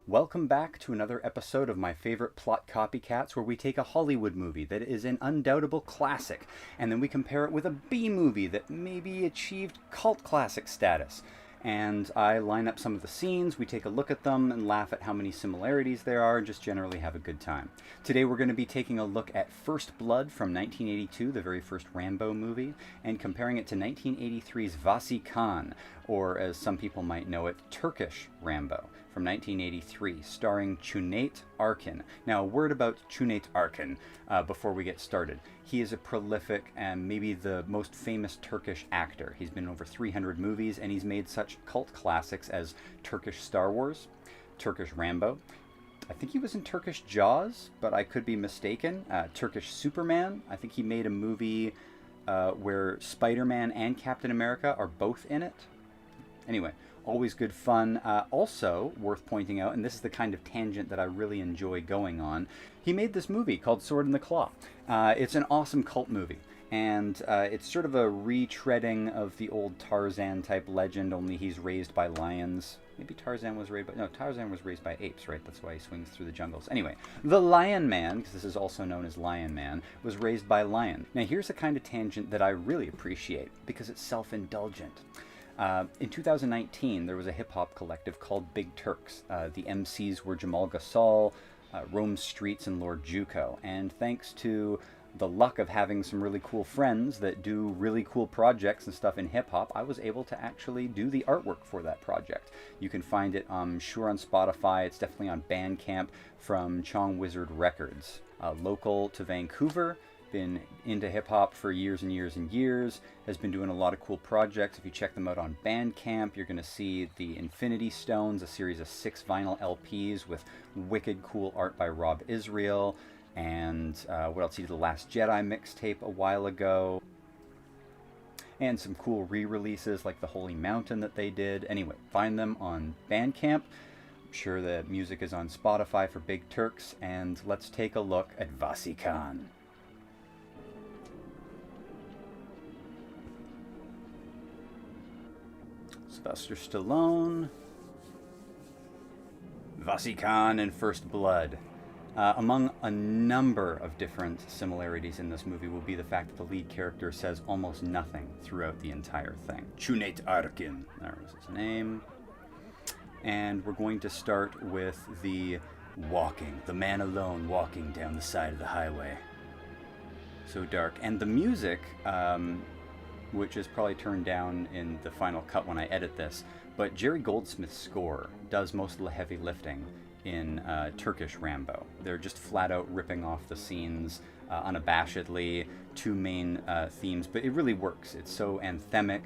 Welcome back to another episode of my favorite plot copycats, where we take a Hollywood movie that is an undoubtable classic, and then we compare it with a B movie that maybe achieved cult classic status. And I line up some of the scenes, we take a look at them, and laugh at how many similarities there are, and just generally have a good time. Today we're going to be taking a look at First Blood from 1982, the very first Rambo movie, and comparing it to 1983's Vahsi Kan, or as some people might know it, Turkish Rambo, from 1983, starring Cüneyt Arkın. Now, a word about Cüneyt Arkın before we get started. He is a prolific and maybe the most famous Turkish actor. He's been in over 300 movies, and he's made such cult classics as Turkish Star Wars, Turkish Rambo. I think he was in Turkish Jaws, but I could be mistaken. Turkish Superman. I think he made a movie where Spider-Man and Captain America are both in it. Anyway, always good fun. Also worth pointing out, and this is the kind of tangent that I really enjoy going on, he made this movie called Sword in the Claw. It's an awesome cult movie, and it's sort of a retreading of the old Tarzan type legend, only he's raised by lions. Maybe Tarzan was raised by... No, Tarzan was raised by apes, right? That's why he swings through the jungles. Anyway, the Lion Man, because this is also known as Lion Man, was raised by lions. Now, here's a kind of tangent that I really appreciate, because it's self-indulgent. In 2019, there was a hip-hop collective called Big Turks. The MCs were Jamal Gasol, Rome Streets, and Lord Juco. And thanks to the luck of having some really cool friends that do really cool projects and stuff in hip-hop, I was able to actually do the artwork for that project. You can find it, sure, on Spotify. It's definitely on Bandcamp from Chong Wizard Records. Local to Vancouver, been into hip-hop for years and years and years, has been doing a lot of cool projects. If you check them out on Bandcamp, you're going to see the Infinity Stones, a series of 6 vinyl LPs with wicked cool art by Rob Israel, and what else? He did the Last Jedi mixtape a while ago, and some cool re-releases like the Holy Mountain that they did. Anyway, find them on Bandcamp. I'm sure the music is on Spotify for Big Turks, and let's take a look at Vahsi Kan. Sylvester Stallone, Vahsi Kan, and First Blood. Among a number of different similarities in this movie will be the fact that the lead character says almost nothing throughout the entire thing. Cüneyt Arkın, there was his name. And we're going to start with the man alone walking down the side of the highway. So dark. And the music, which is probably turned down in the final cut when I edit this, but Jerry Goldsmith's score does most of the heavy lifting in Turkish Rambo. They're just flat out ripping off the scenes unabashedly, 2 main themes, but it really works. It's so anthemic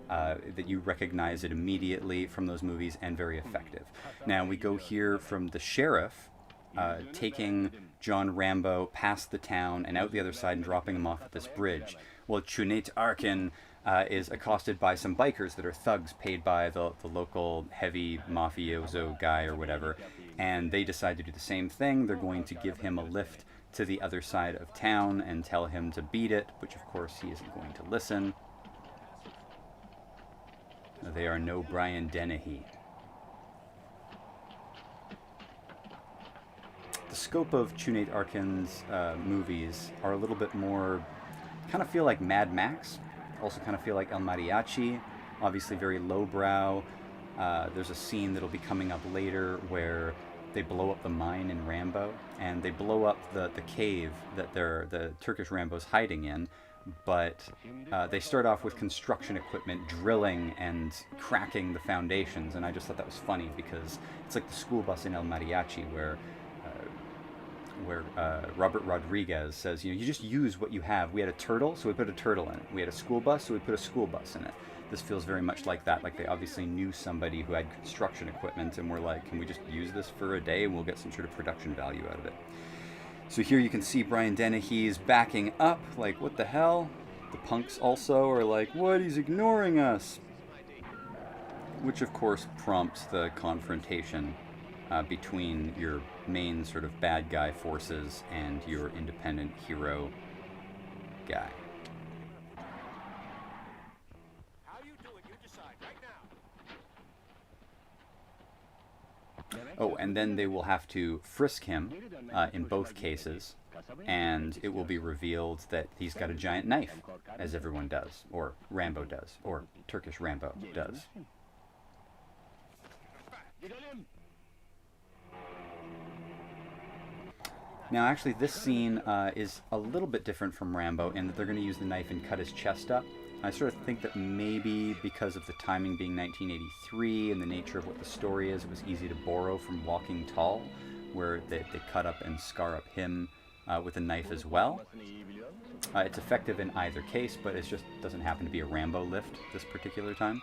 that you recognize it immediately from those movies, and very effective. Now we go here from the sheriff taking John Rambo past the town and out the other side and dropping him off at this bridge. Well, Cüneyt Arkın is accosted by some bikers that are thugs paid by the local heavy mafioso guy or whatever, and they decide to do the same thing. They're going to give him a lift to the other side of town and tell him to beat it, which of course he isn't going to listen. They are no Brian Dennehy. The scope of Cüneyt Arkın's movies are a little bit more, kind of feel like Mad Max, also kind of feel like El Mariachi, obviously very lowbrow. There's a scene that'll be coming up later where they blow up the mine in Rambo, and they blow up the cave that the Turkish Rambo's hiding in, but they start off with construction equipment drilling and cracking the foundations, and I just thought that was funny because it's like the school bus in El Mariachi where Robert Rodriguez says, you just use what you have. We had a turtle, so we put a turtle in it. We had a school bus, so we put a school bus in it. This feels very much like that. Like they obviously knew somebody who had construction equipment and were like, can we just use this for a day and we'll get some sort of production value out of it. So here you can see Brian Dennehy's backing up, like, what the hell? The punks also are like, what? He's ignoring us. Which of course prompts the confrontation between your main sort of bad guy forces and your independent hero guy. Oh, and then they will have to frisk him in both cases, and it will be revealed that he's got a giant knife, as everyone does, or Rambo does, or Turkish Rambo does. Now, actually, this scene is a little bit different from Rambo in that they're going to use the knife and cut his chest up. I sort of think that maybe because of the timing being 1983 and the nature of what the story is, it was easy to borrow from Walking Tall, where they cut up and scar up him with a knife as well. It's effective in either case, but it just doesn't happen to be a Rambo lift this particular time.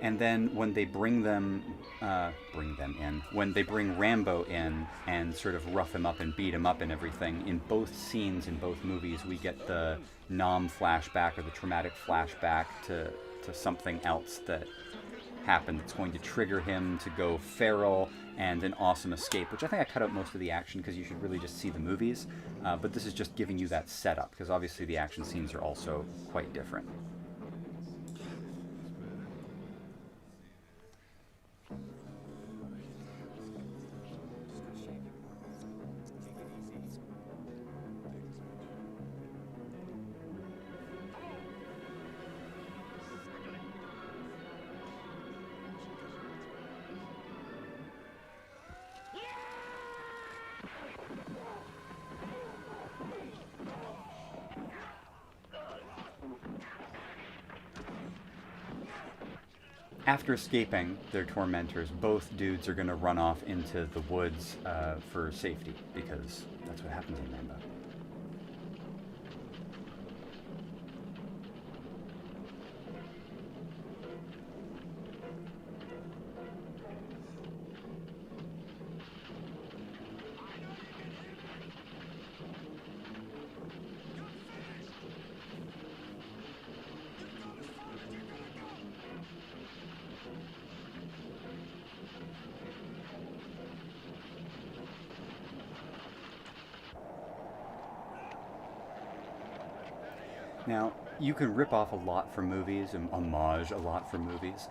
And then when they bring Rambo in and sort of rough him up and beat him up and everything, in both scenes, in both movies, we get the Nam flashback or the traumatic flashback to something else that happened that's going to trigger him to go feral and an awesome escape, which I think I cut out most of the action because you should really just see the movies. But this is just giving you that setup because obviously the action scenes are also quite different. After escaping their tormentors, both dudes are going to run off into the woods for safety, because that's what happens in Rambo. Now, you can rip off a lot from movies and homage a lot from movies.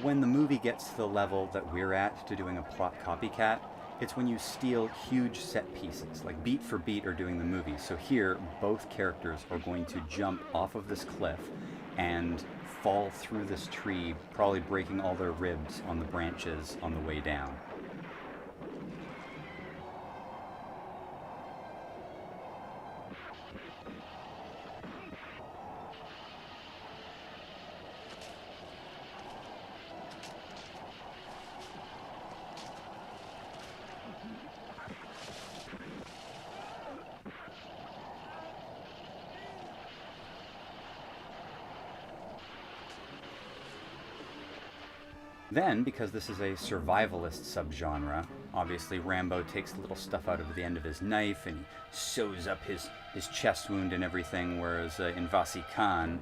When the movie gets to the level that we're at to doing a plot copycat, it's when you steal huge set pieces, like beat for beat are doing the movie. So here, both characters are going to jump off of this cliff and fall through this tree, probably breaking all their ribs on the branches on the way down. Then, because this is a survivalist subgenre, obviously Rambo takes the little stuff out of the end of his knife and he sews up his chest wound and everything, whereas in Vahsi Kan,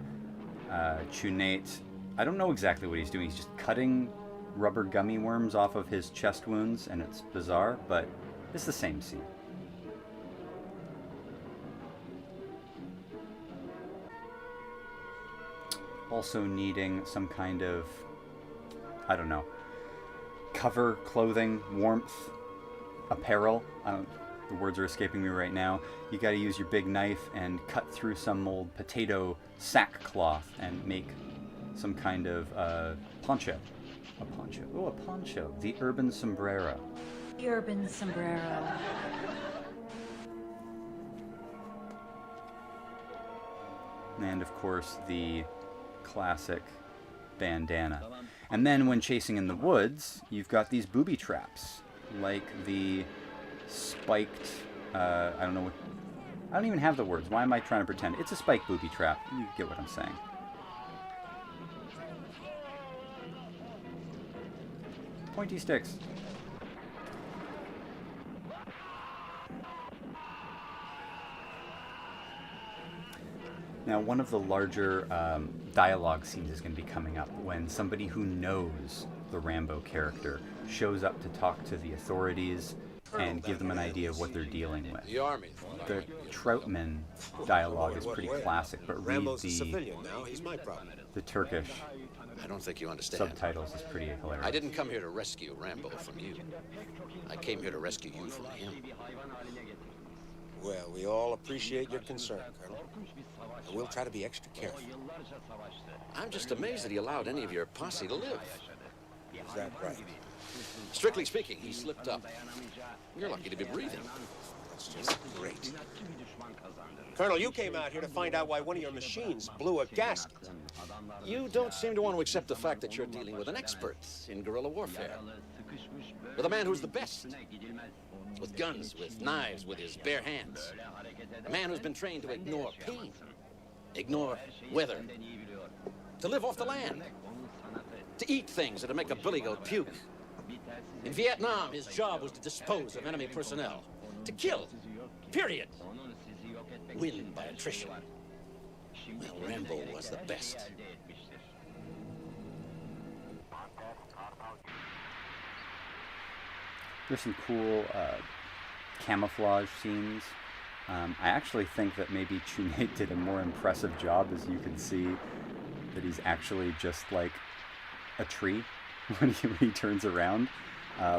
Chunate, I don't know exactly what he's doing. He's just cutting rubber gummy worms off of his chest wounds, and it's bizarre, but it's the same scene. Also needing some kind of, I don't know, cover, clothing, warmth, apparel. The words are escaping me right now. You got to use your big knife and cut through some old potato sackcloth and make some kind of poncho. A poncho. Oh, a poncho. The urban sombrero. The urban sombrero. And of course, the classic bandana. And then when chasing in the woods, you've got these booby traps, like the spiked, I don't even have the words. Why am I trying to pretend? It's a spiked booby trap. You get what I'm saying. Pointy sticks. Now, one of the larger dialogue scenes is going to be coming up when somebody who knows the Rambo character shows up to talk to the authorities and give them an idea of what they're dealing with. The Troutman dialogue is pretty classic, but read the Turkish I don't think you understand. Subtitles is pretty hilarious. I didn't come here to rescue Rambo from you. I came here to rescue you from him. Well, we all appreciate your concern, Colonel. And we'll try to be extra careful. I'm just amazed that he allowed any of your posse to live. Is that right? Strictly speaking, he slipped up. You're lucky to be breathing. That's just great. Colonel, you came out here to find out why one of your machines blew a gasket. You don't seem to want to accept the fact that you're dealing with an expert in guerrilla warfare. With a man who's the best. With guns, with knives, with his bare hands. A man who's been trained to ignore pain, ignore weather, to live off the land, to eat things and to make a billy goat puke. In Vietnam, his job was to dispose of enemy personnel, to kill, period. Win by attrition. Well, Rambo was the best. There's some cool camouflage scenes. I actually think that maybe Chunate did a more impressive job, as you can see that he's actually just like a tree when he turns around,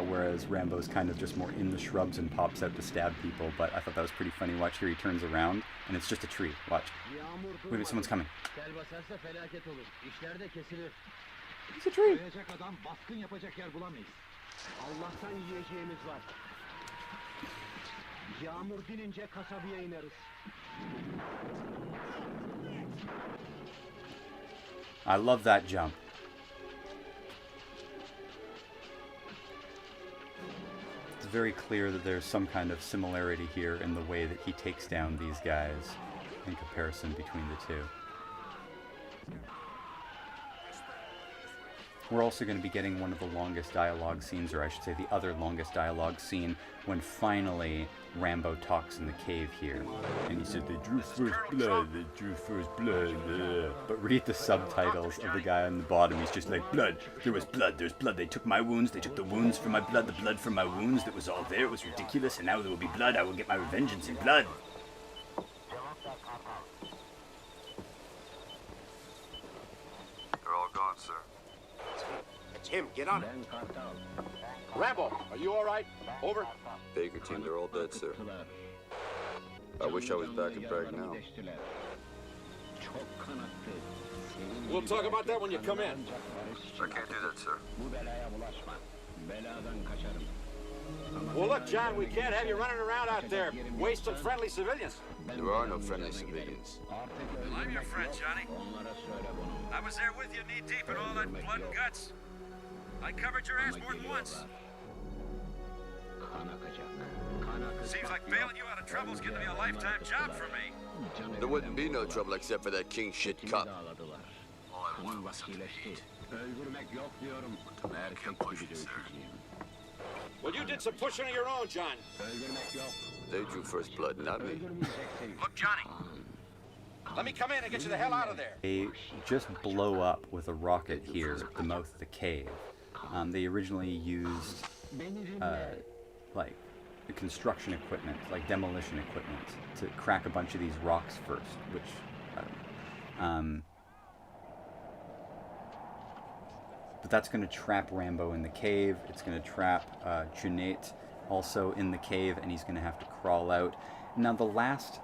whereas Rambo's kind of just more in the shrubs and pops out to stab people. But I thought that was pretty funny. Watch here, he turns around and it's just a tree. Watch. Wait, someone's coming. It's a tree. Allah'tan yiyeceğimiz var. Yağmur dinince kasabaya ineriz. I love that jump. It's very clear that there's some kind of similarity here in the way that he takes down these guys in comparison between the two. We're also going to be getting one of the longest dialogue scenes, or I should say the other longest dialogue scene, when finally Rambo talks in the cave here. And he said, they drew first blood, they drew first blood. But read the subtitles of the guy on the bottom. He's just like, blood, there was blood, there's blood. They took my wounds, they took the wounds from my blood, the blood from my wounds. That was all there, it was ridiculous. And now there will be blood, I will get my vengeance in blood. They're all gone, sir. It's him. Get on it. Rambo, are you all right? Over. Baker team, they're all dead, sir. I wish I was back in Bragg now. We'll talk about that when you come in. I can't do that, sir. Well, look, John, we can't have you running around out there wasting friendly civilians. There are no friendly civilians. Well, I'm your friend, Johnny. I was there with you knee-deep in all that blood and guts. I covered your ass more than once. Seems like bailing you out of trouble's getting to be a lifetime job for me. There wouldn't be no trouble except for that king shit cop. All I wanted was something to eat. The man can't push me, sir. Well, you did some pushing of your own, John. They drew first blood, not me. Look, Johnny. Let me come in and get you the hell out of there. They just blow up with a rocket here, the mouth of the cave. They originally used like the construction equipment, like demolition equipment, to crack a bunch of these rocks first, which I don't know. But that's going to trap Rambo in the cave. It's going to trap Chunate also in the cave, and he's going to have to crawl out. Now the last,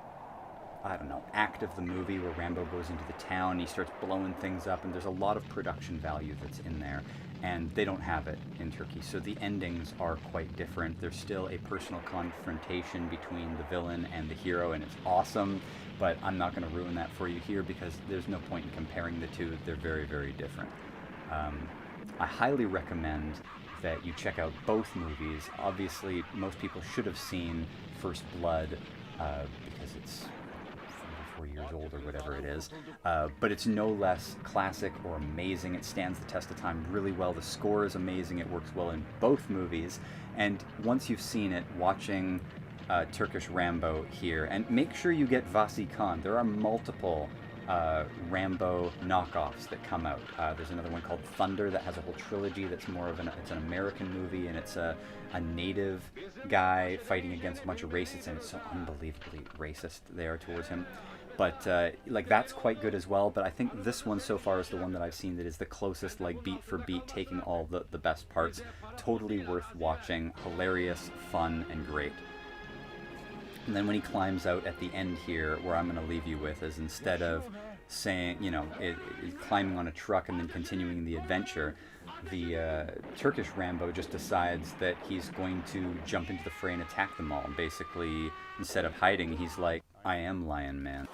I don't know, act of the movie where Rambo goes into the town, he starts blowing things up, and there's a lot of production value that's in there, and they don't have it in Turkey, so the endings are quite different. There's still a personal confrontation between the villain and the hero, and it's awesome, but I'm not going to ruin that for you here because there's no point in comparing the two. They're very, very different. I highly recommend that you check out both movies. Obviously, most people should have seen First Blood because it's 44 years old or whatever it is. But it's no less classic or amazing. It stands the test of time really well. The score is amazing. It works well in both movies. And once you've seen it, watching Turkish Rambo here, and make sure you get Vahsi Kan. There are multiple Rambo knockoffs that come out. There's another one called Thunder that has a whole trilogy that's more of it's an American movie, and it's a native guy fighting against a bunch of racists, and it's so unbelievably racist there towards him. But like that's quite good as well. But I think this one so far is the one that I've seen that is the closest, like beat for beat, taking all the best parts. Totally worth watching, hilarious, fun, and great. And then when he climbs out at the end here, where I'm going to leave you with is, instead of saying, you know, climbing on a truck and then continuing the adventure, the Turkish Rambo just decides that he's going to jump into the fray and attack them all. And basically, instead of hiding, he's like, I am Lion Man.